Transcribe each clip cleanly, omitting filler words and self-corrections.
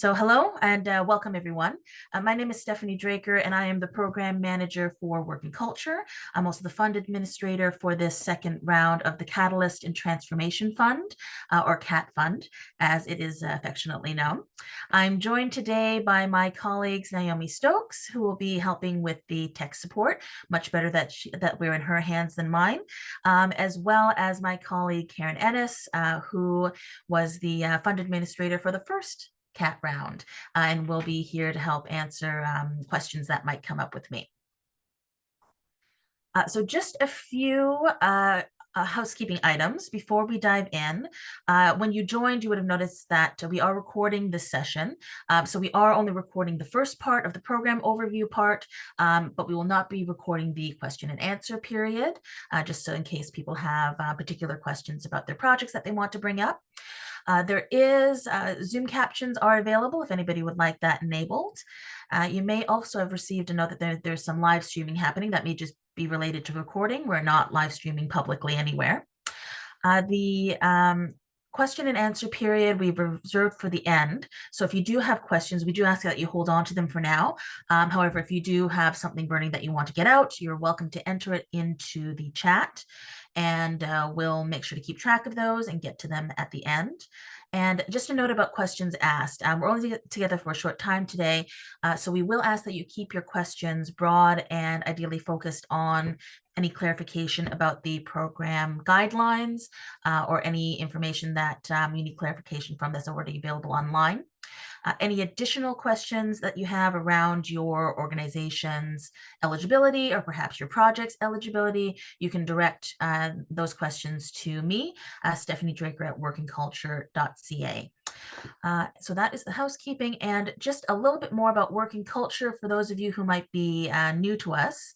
So hello and welcome everyone. My name is Stephanie Draker and I am the program manager for Work and Culture. I'm also the fund administrator for this second round of the Catalyst and Transformation Fund, or CAT Fund, as it is affectionately known. I'm joined today by my colleagues Naomi Stokes, who will be helping with the tech support, much better that we're in her hands than mine, as well as my colleague Karen Ennis, who was the fund administrator for the first CAT round, and we'll be here to help answer questions that might come up with me. So just a few housekeeping items before we dive in. When you joined, you would have noticed that we are recording this session. So we are only recording the first part of the program overview part, but we will not be recording the question and answer period, just so in case people have particular questions about their projects that they want to bring up. There is Zoom captions are available if anybody would like that enabled. You may also have received a note that there's some live streaming happening that may just be related to recording. We're not live streaming publicly anywhere. The question and answer period we've reserved for the end. So if you do have questions, we do ask that you hold on to them for now. However, if you do have something burning that you want to get out, you're welcome to enter it into the chat, and we'll make sure to keep track of those and get to them at the end. And just a note about questions asked. We're only together for a short time today, so we will ask that you keep your questions broad and ideally focused on any clarification about the program guidelines or any information that you need clarification from that's already available online. Any additional questions that you have around your organization's eligibility or perhaps your project's eligibility, you can direct those questions to me, Stephanie Draker at workandculture.ca. So that is the housekeeping, and just a little bit more about Work and Culture for those of you who might be new to us.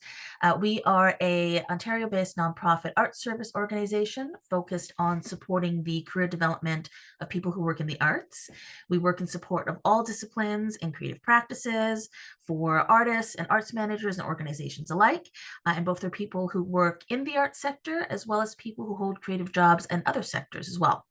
We are a Ontario-based nonprofit arts service organization focused on supporting the career development of people who work in the arts. We work in support of all disciplines and creative practices for artists and arts managers and organizations alike, and both for people who work in the arts sector as well as people who hold creative jobs in other sectors as well.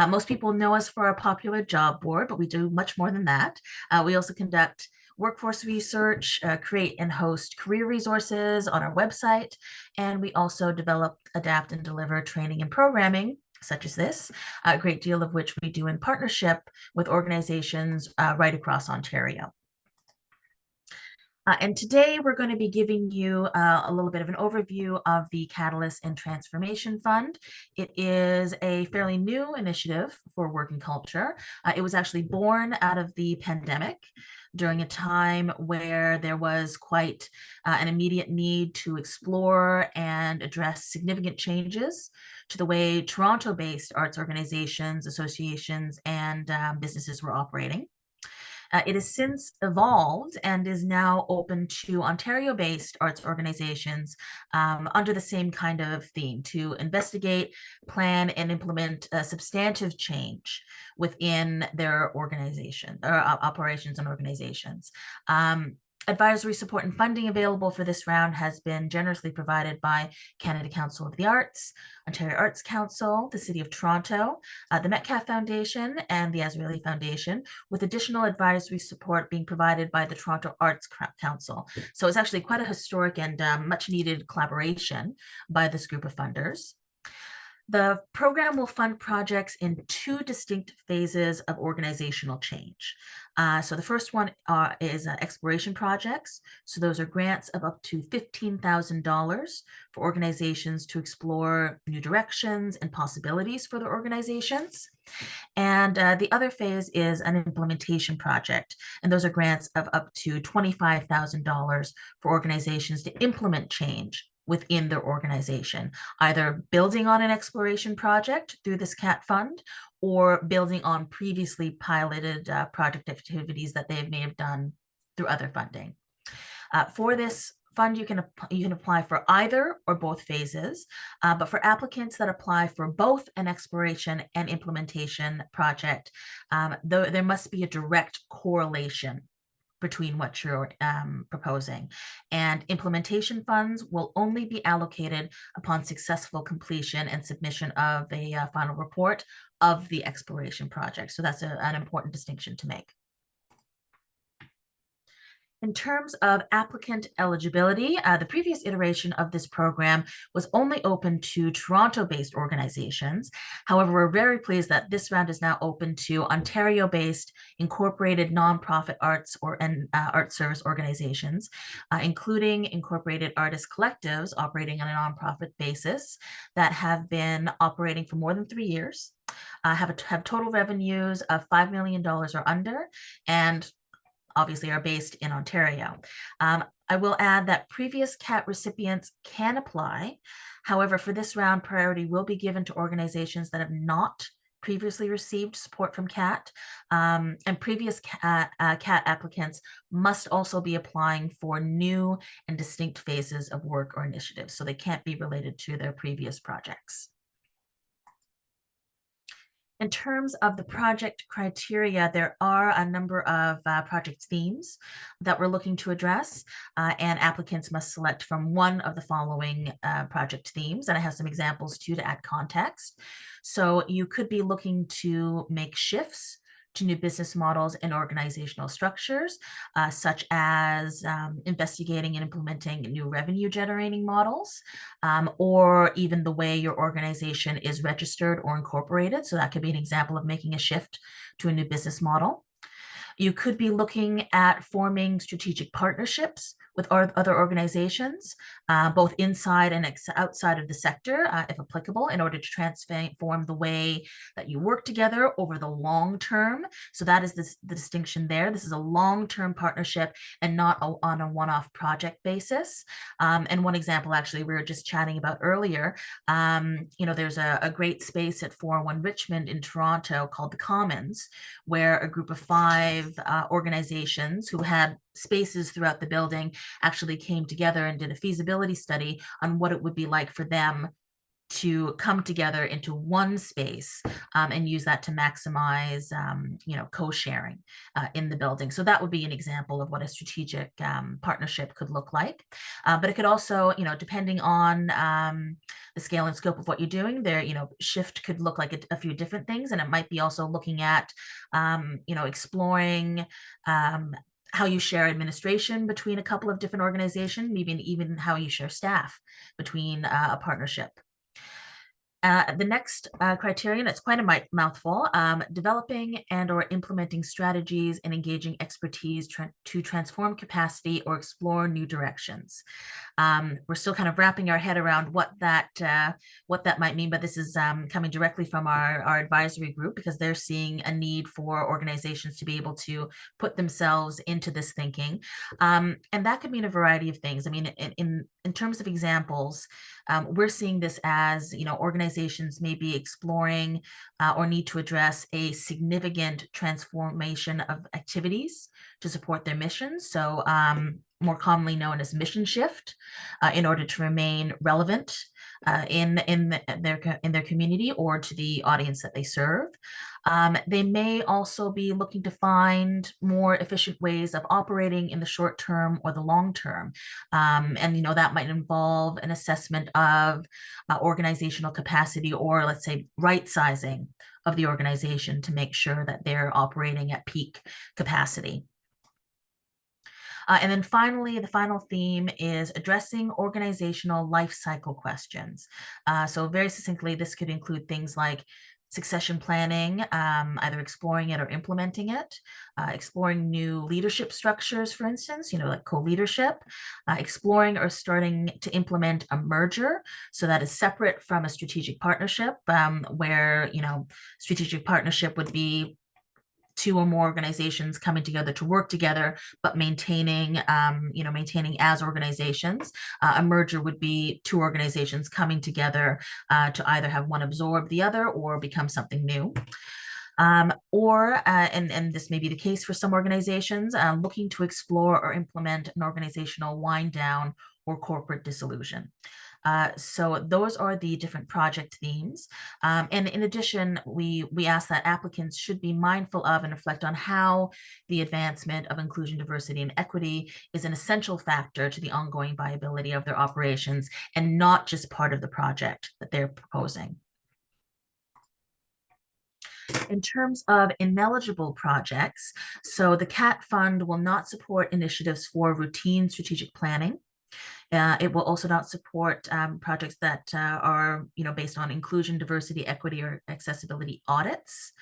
Most people know us for our popular job board, but we do much more than that. We also conduct workforce research, create and host career resources on our website, and we also develop, adapt, and deliver training and programming such as this, a great deal of which we do in partnership with organizations right across Ontario. And today we're going to be giving you a little bit of an overview of the Catalyst and Transformation Fund. It is a fairly new initiative for Work and Culture. It was actually born out of the pandemic during a time where there was quite an immediate need to explore and address significant changes to the way Toronto-based arts organizations, associations, and businesses were operating. It has since evolved and is now open to Ontario-based arts organizations under the same kind of theme to investigate, plan, and implement substantive change within their organization or operations and organizations. Advisory support and funding available for this round has been generously provided by Canada Council of the Arts, Ontario Arts Council, the City of Toronto, the Metcalfe Foundation, and the Azrieli Foundation, with additional advisory support being provided by the Toronto Arts Council. So it's actually quite a historic and much needed collaboration by this group of funders. The program will fund projects in two distinct phases of organizational change. So the first one is exploration projects. So those are grants of up to $15,000 for organizations to explore new directions and possibilities for their organizations. And the other phase is an implementation project. And those are grants of up to $25,000 for organizations to implement change within their organization, either building on an exploration project through this CAT fund or building on previously piloted project activities that they may have done through other funding. For this fund, you can apply for either or both phases, but for applicants that apply for both an exploration and implementation project, there must be a direct correlation between what you're proposing. And implementation funds will only be allocated upon successful completion and submission of a final report of the exploration project. So that's an important distinction to make. In terms of applicant eligibility, the previous iteration of this program was only open to Toronto-based organizations. However, we're very pleased that this round is now open to Ontario-based incorporated nonprofit and art service organizations, including incorporated artist collectives operating on a nonprofit basis that have been operating for more than 3 years. Have total revenues of $5 million or under, and obviously are based in Ontario. I will add that previous CAT recipients can apply. However, for this round, priority will be given to organizations that have not previously received support from CAT, and previous CAT applicants must also be applying for new and distinct phases of work or initiatives, so they can't be related to their previous projects. In terms of the project criteria, there are a number of project themes that we're looking to address, and applicants must select from one of the following project themes. And I have some examples too to add context. So you could be looking to make shifts to new business models and organizational structures, such as investigating and implementing new revenue generating models, or even the way your organization is registered or incorporated. So that could be an example of making a shift to a new business model. You could be looking at forming strategic partnerships with other organizations, both inside and outside of the sector, if applicable, in order to transform the way that you work together over the long term. So that is the distinction there. This is a long-term partnership and not on a one-off project basis. And one example, actually, we were just chatting about earlier, there's a great space at 401 Richmond in Toronto called the Commons, where a group of 5 organizations who had spaces throughout the building actually came together and did a feasibility study on what it would be like for them to come together into one space, and use that to maximize, co-sharing in the building. So that would be an example of what a strategic partnership could look like. But it could also, depending on the scale and scope of what you're doing there, shift could look like a few different things. And it might be also looking at, exploring how you share administration between a couple of different organizations, maybe even how you share staff between a partnership. The next criterion, it's quite a mouthful, developing and or implementing strategies and engaging expertise to transform capacity or explore new directions. We're still kind of wrapping our head around what that might mean, but this is coming directly from our advisory group, because they're seeing a need for organizations to be able to put themselves into this thinking. And that could mean a variety of things. I mean, in terms of examples, we're seeing this as, organizations may be exploring or need to address a significant transformation of activities to support their missions. So more commonly known as mission shift, in order to remain relevant in their community or to the audience that they serve. They may also be looking to find more efficient ways of operating in the short term or the long term. And that might involve an assessment of organizational capacity, or let's say right sizing of the organization to make sure that they're operating at peak capacity. And then finally, the final theme is addressing organizational life cycle questions. So very succinctly, this could include things like succession planning, either exploring it or implementing it, exploring new leadership structures, for instance, like co-leadership, exploring or starting to implement a merger. So that is separate from a strategic partnership, where, strategic partnership would be 2 or more organizations coming together to work together, but maintaining as organizations. A merger would be 2 organizations coming together to either have one absorb the other or become something new. And this may be the case for some organizations, looking to explore or implement an organizational wind down or corporate dissolution. So those are the different project themes. And in addition, we ask that applicants should be mindful of and reflect on how the advancement of inclusion, diversity, and equity is an essential factor to the ongoing viability of their operations, and not just part of the project that they're proposing. In terms of ineligible projects, so the CAT fund will not support initiatives for routine strategic planning. It will also not support projects that are, based on inclusion, diversity, equity, or accessibility audits,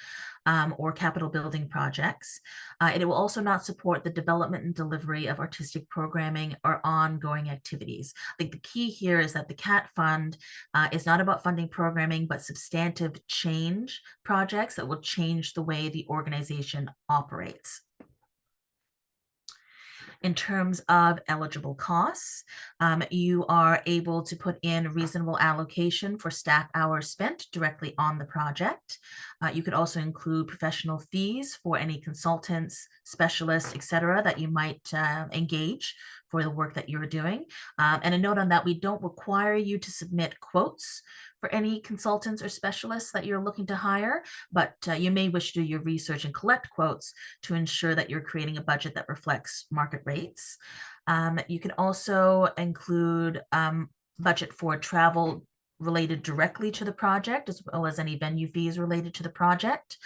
or capital building projects. It will also not support the development and delivery of artistic programming or ongoing activities. I think the key here is that the CAT fund is not about funding programming, but substantive change projects that will change the way the organization operates. In terms of eligible costs, you are able to put in reasonable allocation for staff hours spent directly on the project. You could also include professional fees for any consultants, specialists, etc., that you might engage for the work that you're doing. And a note on that, we don't require you to submit quotes for any consultants or specialists that you're looking to hire, but you may wish to do your research and collect quotes to ensure that you're creating a budget that reflects market rates. You can also include budget for travel related directly to the project, as well as any venue fees related to the project.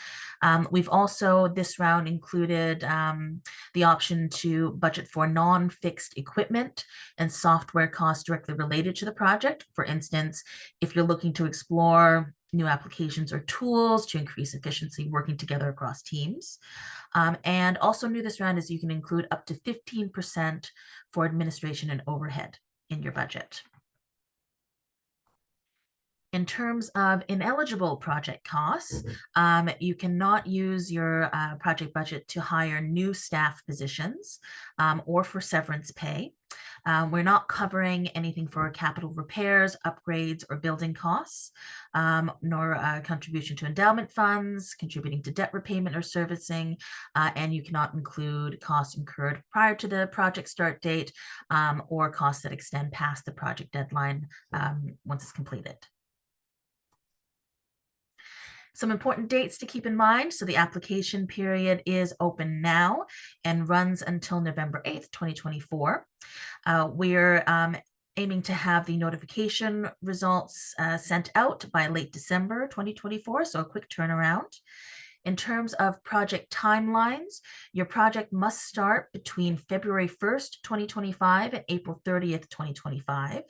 We've also this round included the option to budget for non-fixed equipment and software costs directly related to the project. For instance, if you're looking to explore new applications or tools to increase efficiency working together across teams. And also new this round is you can include up to 15% for administration and overhead in your budget. In terms of ineligible project costs, you cannot use your project budget to hire new staff positions or for severance pay. We're not covering anything for capital repairs, upgrades, or building costs, nor contribution to endowment funds, contributing to debt repayment or servicing, and you cannot include costs incurred prior to the project start date or costs that extend past the project deadline once it's completed. Some important dates to keep in mind. So the application period is open now and runs until November 8th, 2024. We're aiming to have the notification results sent out by late December 2024, so a quick turnaround. In terms of project timelines, your project must start between February 1st, 2025 and April 30th, 2025.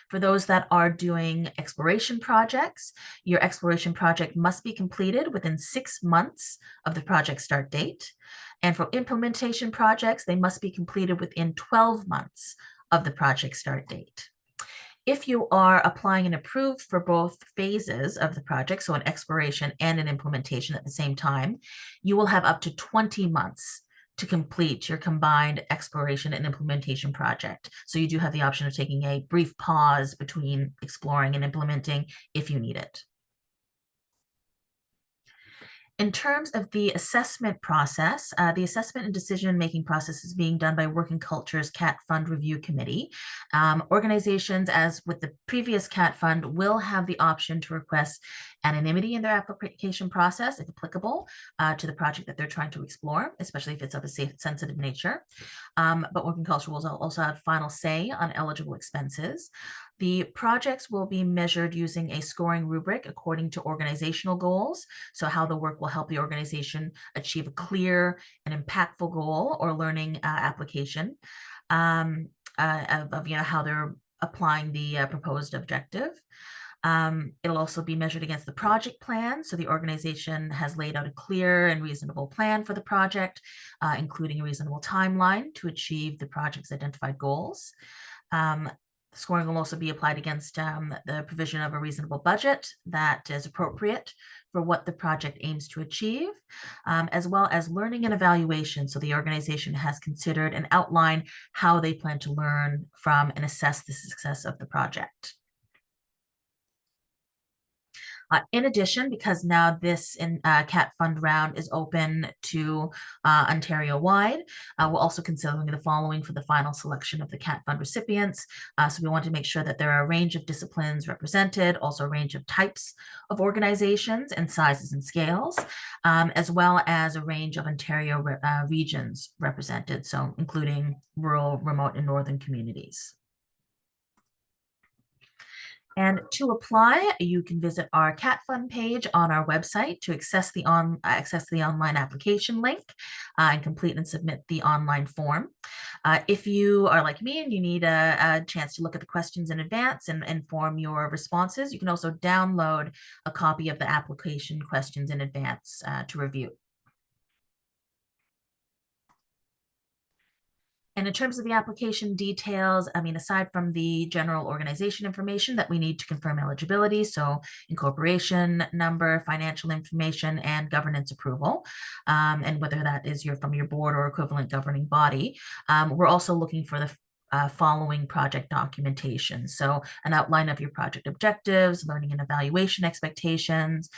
For those that are doing exploration projects, your exploration project must be completed within 6 months of the project start date. And for implementation projects, they must be completed within 12 months of the project start date. If you are applying and approved for both phases of the project, so an exploration and an implementation at the same time, you will have up to 20 months to complete your combined exploration and implementation project. So you do have the option of taking a brief pause between exploring and implementing if you need it. In terms of the assessment process, the assessment and decision-making process is being done by Working Culture's CAT Fund Review Committee. Organizations, as with the previous CAT Fund, will have the option to request anonymity in their application process, if applicable, to the project that they're trying to explore, especially if it's of a sensitive nature. But Working Culture will also have final say on eligible expenses. The projects will be measured using a scoring rubric according to organizational goals. So how the work will help the organization achieve a clear and impactful goal or learning application of how they're applying the proposed objective. It'll also be measured against the project plan. So the organization has laid out a clear and reasonable plan for the project, including a reasonable timeline to achieve the project's identified goals. Scoring will also be applied against the provision of a reasonable budget that is appropriate for what the project aims to achieve, as well as learning and evaluation. So the organization has considered and outlined how they plan to learn from and assess the success of the project. In addition, because now this CAT Fund round is open to Ontario-wide, we're also considering the following for the final selection of the CAT Fund recipients. So we want to make sure that there are a range of disciplines represented, also a range of types of organizations and sizes and scales, as well as a range of Ontario regions represented, so including rural, remote, and northern communities. And to apply, you can visit our CAT Fund page on our website to access the online application link and complete and submit the online form. If you are like me and you need a chance to look at the questions in advance and form your responses, you can also download a copy of the application questions in advance to review. And in terms of the application details, I mean, aside from the general organization information that we need to confirm eligibility, so incorporation number, financial information, and governance approval, and whether that is from your board or equivalent governing body, we're also looking for the following project documentation. So an outline of your project objectives, learning and evaluation expectations,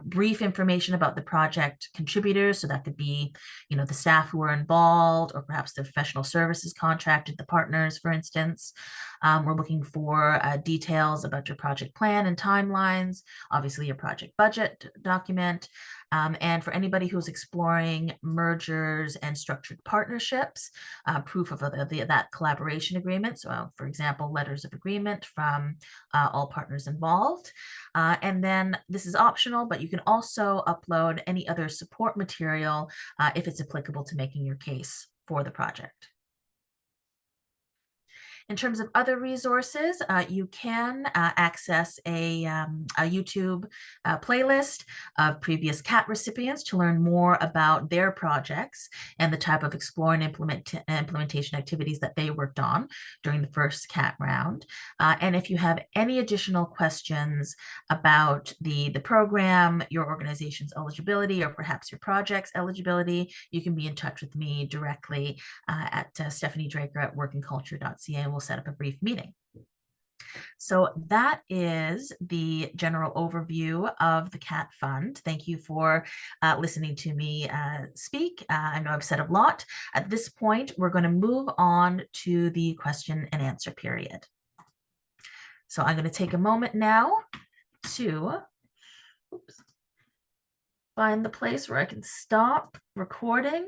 brief information about the project contributors. So that could be, the staff who are involved, or perhaps the professional services contracted, the partners, for instance. We're looking for details about your project plan and timelines, obviously your project budget document, and for anybody who's exploring mergers and structured partnerships, proof of that collaboration agreement. So, for example, letters of agreement from all partners involved. And then this is optional, but you can also upload any other support material if it's applicable to making your case for the project. In terms of other resources, you can access a YouTube playlist of previous CAT recipients to learn more about their projects and the type of explore and implementation activities that they worked on during the first CAT round. And if you have any additional questions about the program, your organization's eligibility, or perhaps your project's eligibility, you can be in touch with me directly at Stephanie Draker at workingculture.ca. We'll set up a brief meeting. So that is the general overview of the CAT Fund. Thank you for listening to me speak. I know I've said a lot. At this point, we're going to move on to the question and answer period. So I'm going to take a moment now to find the place where I can stop recording.